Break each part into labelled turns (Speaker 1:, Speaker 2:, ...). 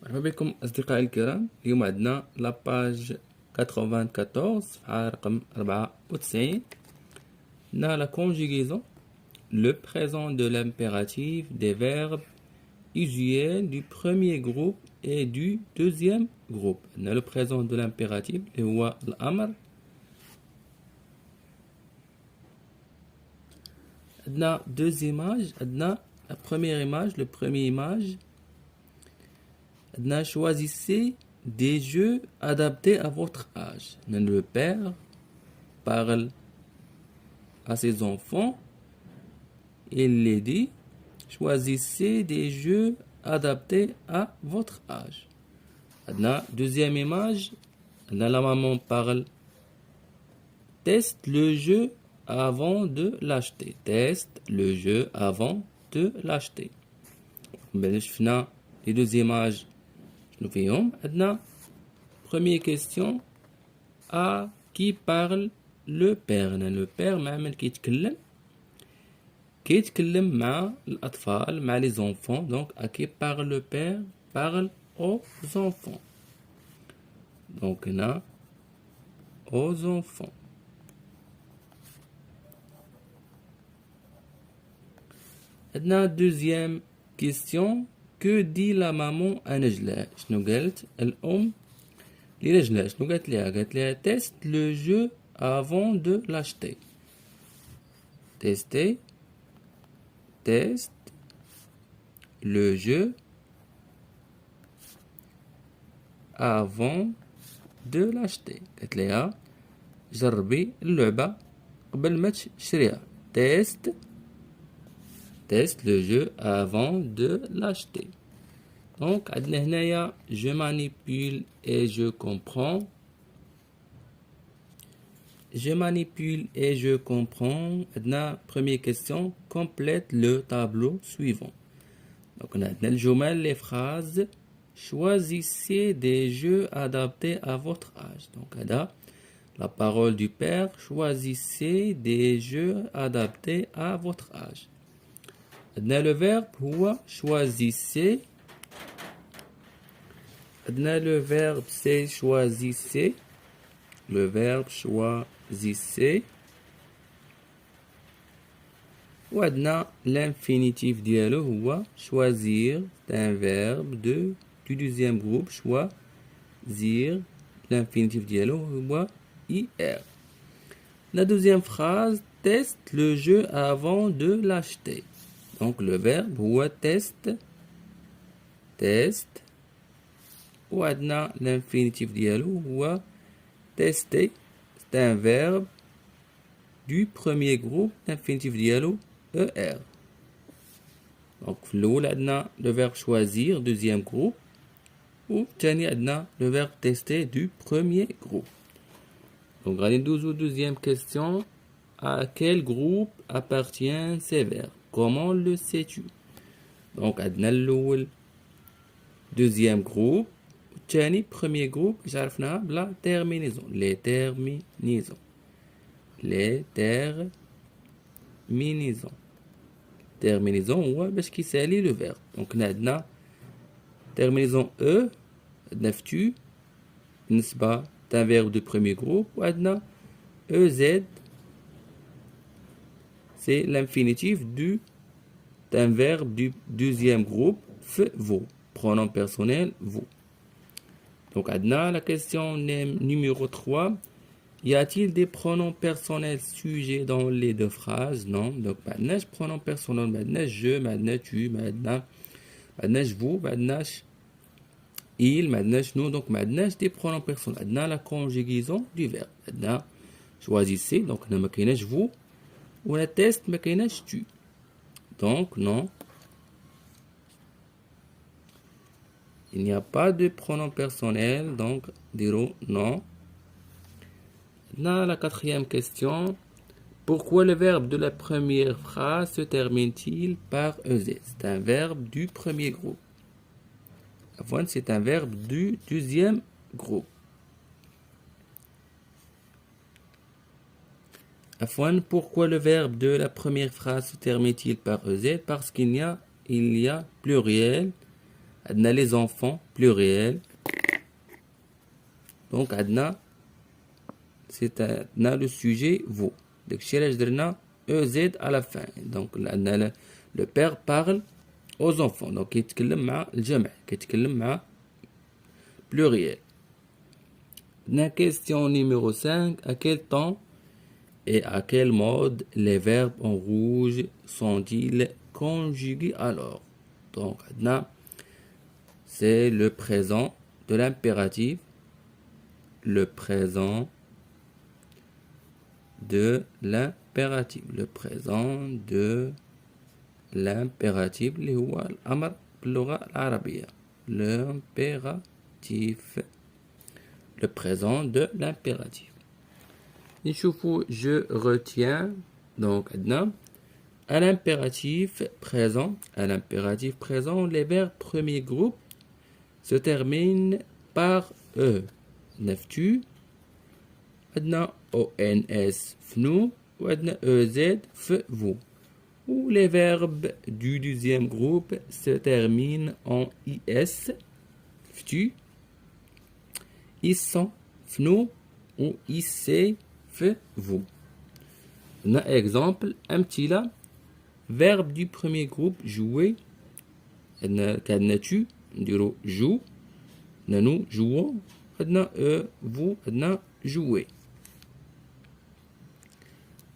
Speaker 1: مرحبا بكم أصدقائي الكرام. اليوم عندنا لاباج 94 صفحة رقم 94. عندنا la conjugaison, le présent de l'impératif des verbes usuels du premier groupe et du deuxième groupe. عندنا le présent de l'impératif اللي هو الأمر. عندنا deux images. عندنا la première image, le premier image. Choisissez des jeux adaptés à votre âge. Le père parle à ses enfants. Il les dit, choisissez des jeux adaptés à votre âge. Deuxième image, la maman parle. Teste le jeu avant de l'acheter. Teste le jeu avant de l'acheter. Les deux images. Nous voyons maintenant, première question, à qui parle le père? Le père معمل كيتكلم مع الأطفال مع les enfants. Donc à qui parle le père? Parle aux enfants. Donc هنا aux enfants. Maintenant deuxième question. Que dit la maman à Najla? شنو قالت الأم لنجلة؟ شنو قالت لها؟ قالت لها teste le jeu avant de l'acheter. Teste le jeu avant de l'acheter. قالت لها جربي اللعبة قبل ما تشريها. Teste le jeu avant de l'acheter. Donc, je manipule et je comprends. Je manipule et je comprends. Première question, complète le tableau suivant. Donc, on a les phrases. Choisissez des jeux adaptés à votre âge. Donc, la parole du père. Choisissez des jeux adaptés à votre âge. Le verbe choisissez. Le verbe c'est choisissez. Le verbe choisissez. Ou l'infinitif dialogue choisir. C'est un verbe du deuxième groupe. Choisir. L'infinitif dialogue ir. La deuxième phrase, teste le jeu avant de l'acheter. Donc le verbe teste. Ou l'infinitif dialogue tester. C'est un verbe du premier groupe. L'infinitif dialogue er. Donc le verbe choisir, deuxième groupe. Ou le verbe tester du premier groupe. Donc deuxième question. À quel groupe appartiennent ces verbes? Comment le sais-tu? Donc, le deuxième groupe. Premier groupe, j'arrive la terminaison. Les terminaisons. Terminaison, parce qu'il s'allie le verbe. Donc, on a terminaison E, tu, c'est un verbe de premier groupe. Ou EZ, c'est l'infinitif d'un verbe du deuxième groupe, vous, pronom personnel, vous. Donc, la question numéro 3. Y a-t-il des pronoms personnels sujets dans les deux phrases? Non. Donc, maintenant, pronom personnel, maintenant, je, maintenant, tu, maintenant, vous, maintenant, il, maintenant, nous. Donc, maintenant, des pronoms personnels. Maintenant, la conjugaison du verbe. Maintenant, choisissez. Donc, on a vous. Ou la test, mais tu. Donc, non. Il n'y a pas de pronom personnel, donc, dirons non. Dans la quatrième question, pourquoi le verbe de la première phrase se termine-t-il par EZ? C'est un verbe du premier groupe. C'est un verbe du deuxième groupe. Pourquoi le verbe de la première phrase se termine-t-il par EZ? Parce qu'il y a pluriel عندنا les enfants pluriel. Donc عندنا c'est عندنا le sujet vous. داكشي علاش درنا EZ à la fin. Donc عندنا le père parle aux enfants. Donc كيتكلم مع الجمع، كيتكلم مع pluriel. La question numéro 5. À quel temps et à quel mode les verbes en rouge sont-ils conjugués alors? Donc, c'est le présent de l'impératif. Le présent de l'impératif. Le présent de l'impératif. اللي هو الأمر باللغة العربية. L'impératif. Le présent de l'impératif. Je retiens. Donc, à l'impératif présent, les verbes premier groupe se terminent par E. Neftu. ONS, fnou. Ou EZ, vous. Ou les verbes du deuxième groupe se terminent en IS. Ftu. Ils sont, fnou. Ou IC, vous. On a exemple, un petit là, verbe du premier groupe, jouer. Tu, on joue. Nous jouons. Vous, jouer.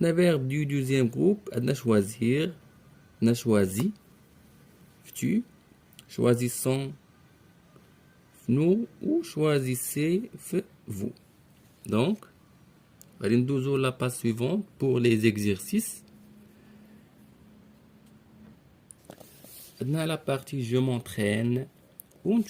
Speaker 1: Le verbe du deuxième groupe, choisir. On a choisi. Tu, choisissons. Nous ou choisissez, vous. Donc, on va la page suivante pour les exercices. Dans la partie je m'entraîne, on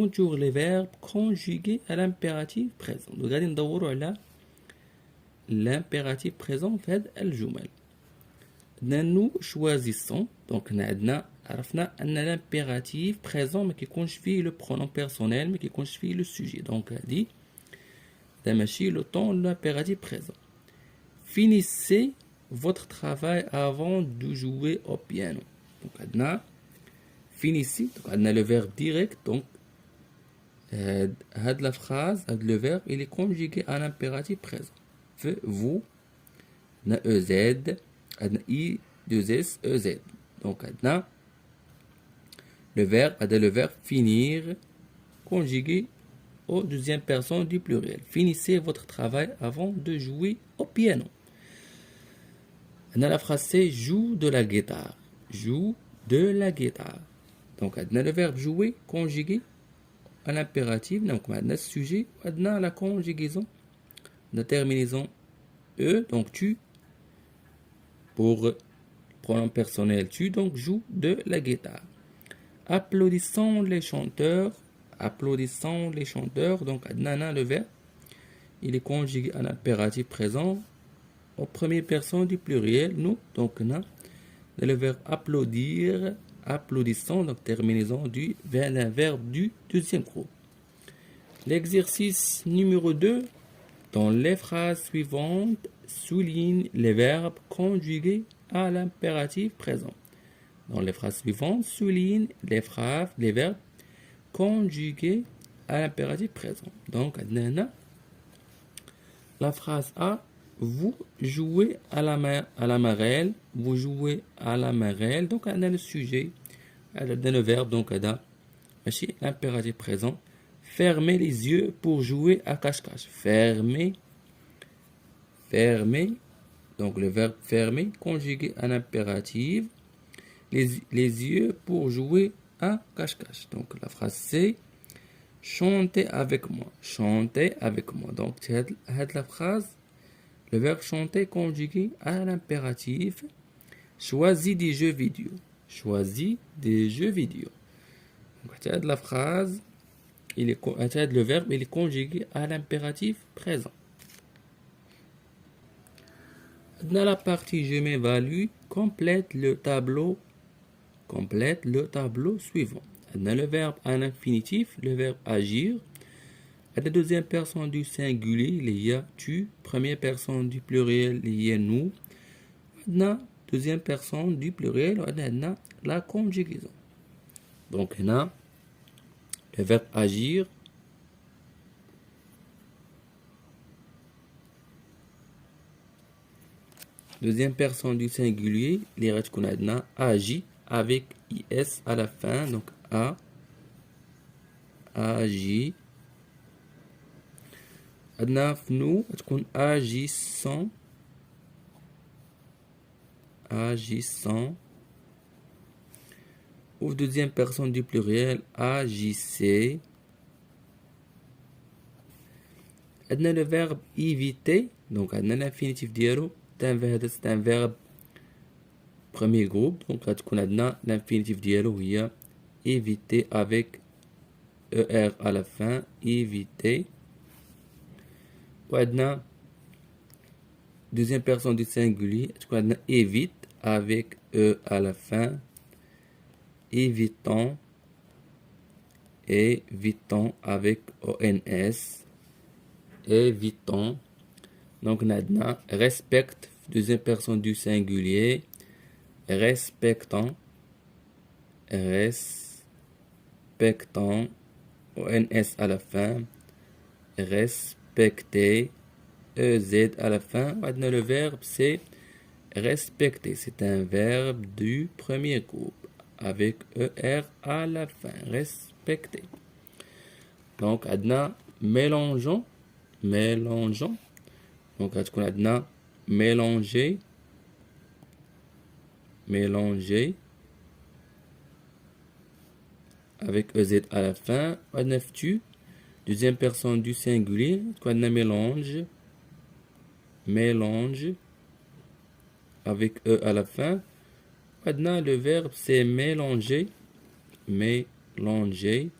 Speaker 1: tourne les verbes conjugués à l'impératif présent. Donc, regardez l'impératif présent fait الجمل. Nous choisissons. Donc, عرفنا أن l'impératif présent ما كيكونش فيه le pronom personnel ما كيكونش فيه le sujet. Donc, هذه ماشي le temps de l'impératif présent. Finissez votre travail avant de jouer au piano. Donc, عندنا finissez. Donc, عندنا le verbe direct. Donc, هاد la phrase, le verbe, il est conjugué à l'impératif présent. Vous, عندنا EZ, عندنا I, 2S, EZ. Donc, عندنا le verbe finir, conjugué au deuxième personne du pluriel. Finissez votre travail avant de jouer au piano. On a la phrase c'est joue de la guitare. Joue de la guitare. Donc, on a le verbe jouer conjugué à l'impératif. Donc, on a le sujet. On a la conjugaison. La terminaison E. Donc, tu. Pour pronom personnel tu. Donc, joue de la guitare. Applaudissons les chanteurs. Applaudissons les chanteurs. Donc, le verbe, il est conjugué à l'impératif présent au première personne du pluriel. Nous, donc, le verbe applaudir. Applaudissons, donc, terminaison du verbe du deuxième groupe. L'exercice numéro 2. Dans les phrases suivantes, souligne les verbes conjugués à l'impératif présent. Dans les phrases suivantes, souligne les verbes conjugués à l'impératif présent. Donc, la phrase A, vous jouez à la marelle, vous jouez à la marelle. Donc, on a le sujet, on a le verbe, donc on a l'impératif présent. Fermez les yeux pour jouer à cache-cache. Fermez. Donc, le verbe fermer, conjugué à l'impératif. Les yeux pour jouer à cache-cache. Donc, la phrase c'est chantez avec moi. Chantez avec moi. Donc, c'est la phrase. Le verbe chanter conjugué à l'impératif. Choisis des jeux vidéo. Choisis des jeux vidéo. Donc, c'est la phrase. Le verbe il est conjugué à l'impératif présent. Dans la partie je m'évalue, complète le tableau suivant. Dans le verbe à l'infinitif, le verbe agir. À la deuxième personne du singulier, il y a tu. Première personne du pluriel, il y a nous. Dans deuxième personne du pluriel, on a la conjugaison. Donc, هنا, le verbe agir. Deuxième personne du singulier, les règles qu'on a là, agit avec IS à la fin. Donc, agit. Adna nous, تكون agissant. Agissant. Ou deuxième personne du pluriel, agissez. Adna le verbe éviter. Donc, adna l'infinitif dialo. C'est un verbe premier groupe. Donc, adna l'infinitif dialo, il y a éviter avec ER à la fin. Éviter. Ou adna deuxième personne du singulier. Adna évite avec E à la fin. Évitons. Évitons avec ONS. Évitons. Donc, nadna respecte, deuxième personne du singulier. Respectons. Respectons. ONS à la fin. Respecter. EZ à la fin. Maintenant, le verbe, c'est respecter. C'est un verbe du premier groupe. Avec ER à la fin. Respecter. Donc, adna, mélangeons. Mélangeons. Donc, adna, mélanger. Mélanger. Avec EZ à la fin. Adna, tu. Deuxième personne du singulier. Adna, mélange. Mélange. Avec E à la fin. Maintenant, le verbe, c'est mélanger. Mélanger.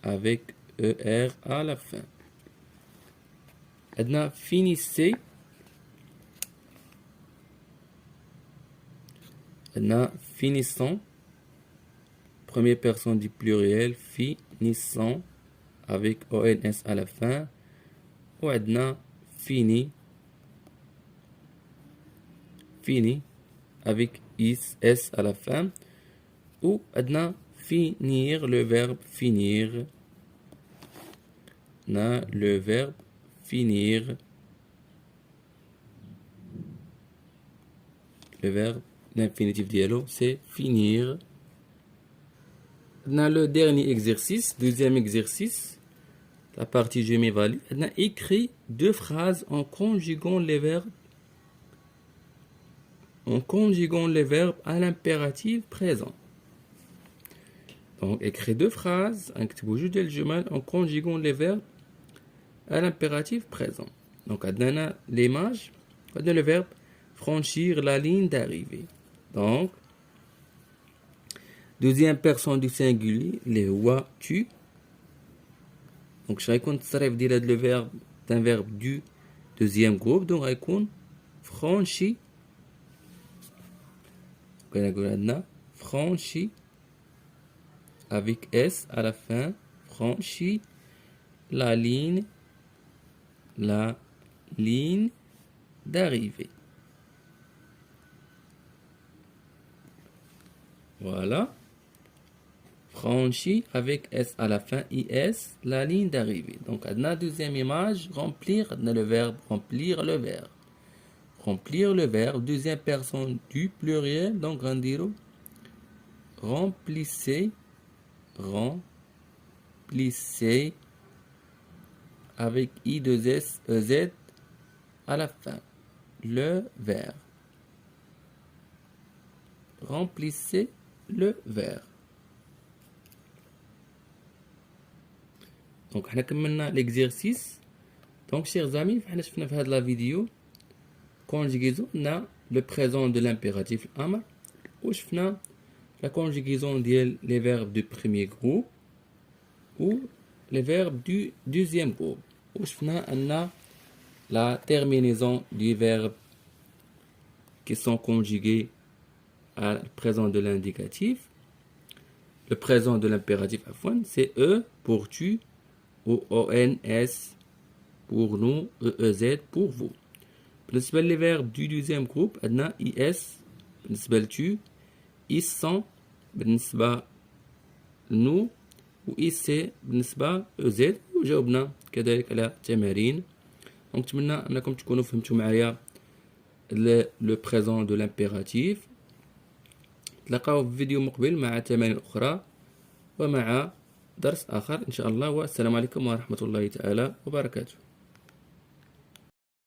Speaker 1: Avec ER à la fin. Maintenant, finissez. Maintenant, finissons. Première personne du pluriel. Finissons. Avec ONS à la fin. Ou maintenant, fini. Fini. Avec IS à la fin. Ou adna finir, le verbe finir. Le verbe finir. Le verbe, l'infinitif dialogue, c'est finir. Dans le dernier exercice, deuxième exercice, la partie je m'évalue, on a écrit deux phrases en conjuguant les verbes. En conjuguant les verbes à l'impératif présent. Donc, écrit deux phrases en conjuguant les verbes à l'impératif présent. Donc, on a l'image, on a le verbe franchir la ligne d'arrivée. Donc, deuxième personne du singulier, les wa, tu. Donc, chacun dire le verbe d'un verbe du deuxième groupe. Donc, on franchi. Franchi avec S à la fin, franchi la ligne d'arrivée. Voilà. Franchi avec S à la fin, IS, la ligne d'arrivée. Donc, la deuxième image, remplir, le verbe, remplir le verbe. Remplir le verbe, deuxième personne du pluriel, donc rendiro. Remplissez, remplissez avec I2S, EZ à la fin. Le verbe. Remplissez le verbe. Donc, on a commencé l'exercice. Donc, chers amis, on a fait la vidéo. Conjugaison, on a le présent de l'impératif amr. Ou la conjugaison des verbes du premier groupe ou les verbes du deuxième groupe. Ou on a la terminaison des verbes qui sont conjugués à le présent de l'indicatif. Le présent de l'impératif c'est E pour tu ou ONS pour nous, EZ pour vous. بالنسبة les verbes du deuxième groupe عندنا IS بالنسبة لتو ils sont بالنسبة نو، و إي سي بالنسبة أو زد، وجاوبنا كذلك على التمارين. دونك نتمنى أنكم تكونوا فهمتوا معايا لو بريزون دو لامبيراتيف. نتلاقاو في فيديو مقبل مع تمارين أخرى ومع درس آخر إن شاء الله، والسلام عليكم ورحمة الله تعالى وبركاته.